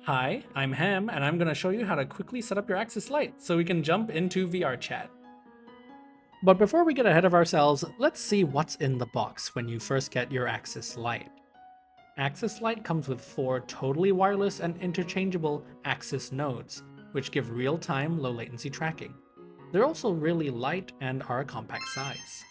Hi, I'm Ham, and I'm going to show you how to quickly set up your AXIS Lite so we can jump into VRChat. But before we get ahead of ourselves, let's see what's in the box when you first get your AXIS Lite. AXIS Lite comes with 4 totally wireless and interchangeable AXIS nodes, which give real-time low-latency tracking. They're also really light and are a compact size.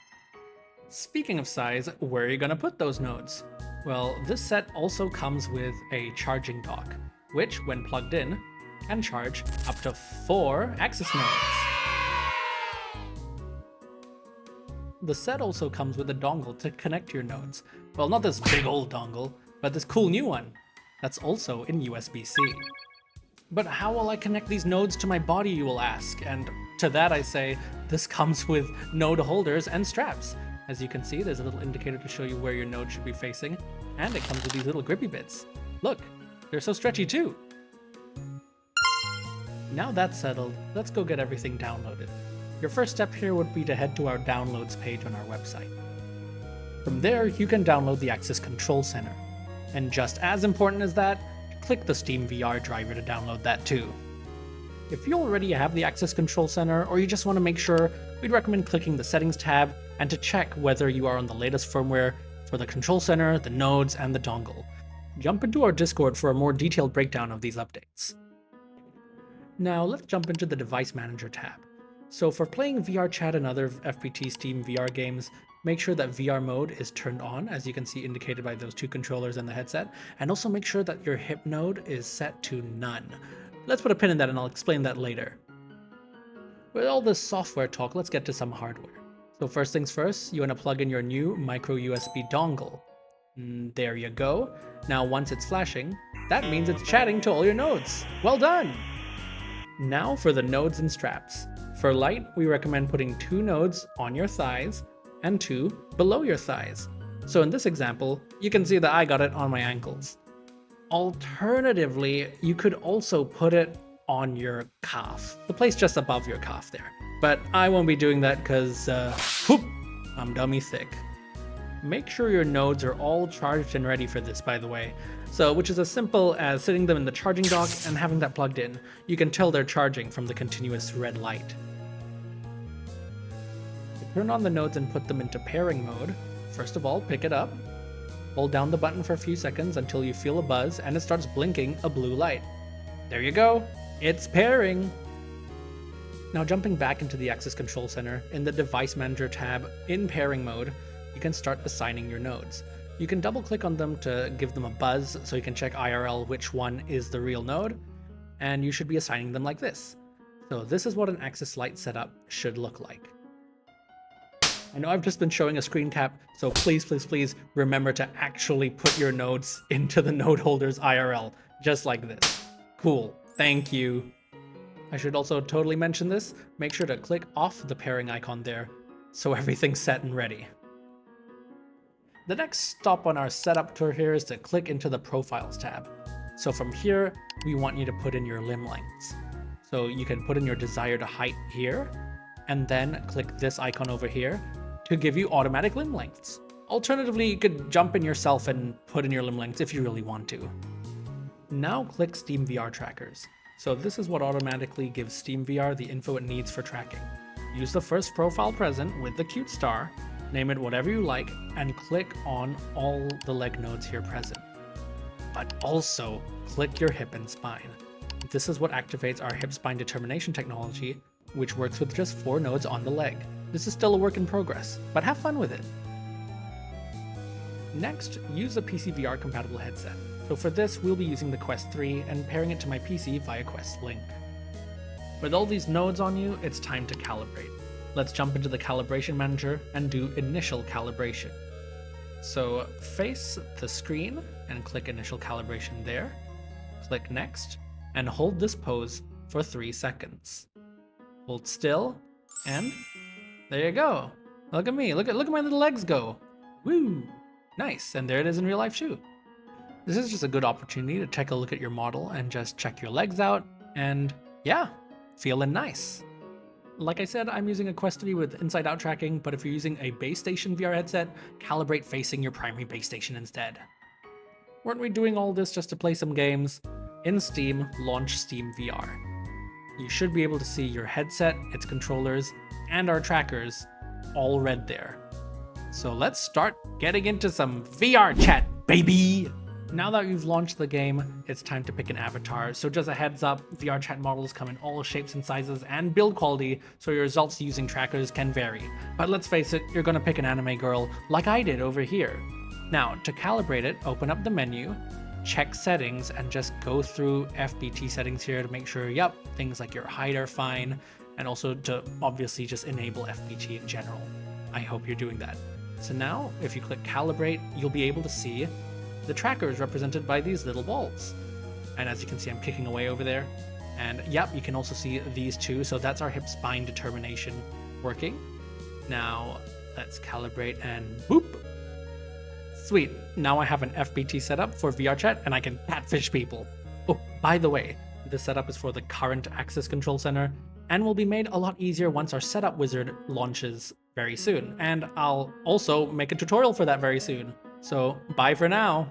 Speaking of size, where are you going to put those nodes? Well, this set also comes with a charging dock, which, when plugged in, can charge up to 4 AXIS nodes. The set also comes with a dongle to connect your nodes. Well, not this big old dongle, but this cool new one that's also in USB-C. But how will I connect these nodes to my body, you will ask? And to that I say, this comes with node holders and straps. As you can see, there's a little indicator to show you where your node should be facing, and it comes with these little grippy bits. Look, they're so stretchy too. Now that's settled, let's go get everything downloaded. Your first step here would be to head to our downloads page on our website. From there, you can download the AXIS Control Center. And just as important as that, click the Steam VR driver to download that too. If you already have the AXIS Control Center, or you just want to make sure, we'd recommend clicking the Settings tab and to check whether you are on the latest firmware for the Control Center, the nodes, and the dongle. Jump into our Discord for a more detailed breakdown of these updates. Now let's jump into the Device Manager tab. So for playing VRChat and other FBT Steam VR games, make sure that VR mode is turned on, as you can see indicated by those 2 controllers and the headset, and also make sure that your hip node is set to none. Let's put a pin in that and I'll explain that later. With all this software talk, let's get to some hardware. So first things first, you want to plug in your new micro USB dongle. There you go. Now once it's flashing, that means it's chatting to all your nodes. Well done! Now for the nodes and straps. For Lite, we recommend putting 2 nodes on your thighs and 2 below your thighs. So in this example, you can see that I got it on my ankles. Alternatively, you could also put it on your calf, the place just above your calf there. But I won't be doing that because, I'm dummy thick. Make sure your nodes are all charged and ready for this, by the way. So, which is as simple as sitting them in the charging dock and having that plugged in. You can tell they're charging from the continuous red light. To turn on the nodes and put them into pairing mode, first of all, pick it up. Hold down the button for a few seconds until you feel a buzz and it starts blinking a blue light. There you go, it's pairing! Now jumping back into the AXIS Control Center, in the Device Manager tab, in pairing mode, you can start assigning your nodes. You can double click on them to give them a buzz so you can check IRL which one is the real node, and you should be assigning them like this. So this is what an AXIS Lite setup should look like. I know I've just been showing a screen cap, so please remember to actually put your nodes into the node holders IRL, just like this. Cool, thank you. I should also totally mention this, make sure to click off the pairing icon there, so everything's set and ready. The next stop on our setup tour here is to click into the Profiles tab. So from here, we want you to put in your limb lengths. So you can put in your desired height here, and then click this icon over here to give you automatic limb lengths. Alternatively, you could jump in yourself and put in your limb lengths if you really want to. Now click Steam VR Trackers. So this is what automatically gives Steam VR the info it needs for tracking. Use the first profile present with the cute star, name it whatever you like, and click on all the leg nodes here present. But also, click your hip and spine. This is what activates our hip spine determination technology, which works with just 4 nodes on the leg. This is still a work in progress, but have fun with it. Next, use a PC VR compatible headset. So for this, we'll be using the Quest 3 and pairing it to my PC via Quest Link. With all these nodes on you, it's time to calibrate. Let's jump into the Calibration Manager and do initial calibration. So face the screen and click initial calibration there. Click next and hold this pose for 3 seconds. Hold still and there you go. Look at me, look at my little legs go. Woo! Nice, and there it is in real life too. This is just a good opportunity to take a look at your model and just check your legs out and yeah, feeling nice. Like I said, I'm using a Quest 3 with inside-out tracking, but if you're using a base station VR headset, calibrate facing your primary base station instead. Weren't we doing all this just to play some games? In Steam, launch Steam VR. You should be able to see your headset, its controllers, and our trackers all red there. So let's start getting into some VRChat, baby! Now that you've launched the game, it's time to pick an avatar. So just a heads up, VRChat models come in all shapes and sizes and build quality, so your results using trackers can vary. But let's face it, you're gonna pick an anime girl, like I did over here. Now, to calibrate it, open up the menu, check settings, and just go through FBT settings here to make sure, yep, things like your height are fine, and also to obviously just enable FBT in general. I hope you're doing that. So now, if you click calibrate, you'll be able to see the tracker is represented by these little balls. And as you can see, I'm kicking away over there. And yep, you can also see these two. So that's our hip spine determination working. Now let's calibrate and boop. Sweet. Now I have an FBT setup for VRChat and I can catfish people. Oh, by the way, this setup is for the current AXIS Control Center and will be made a lot easier once our setup wizard launches very soon. And I'll also make a tutorial for that very soon. So bye for now.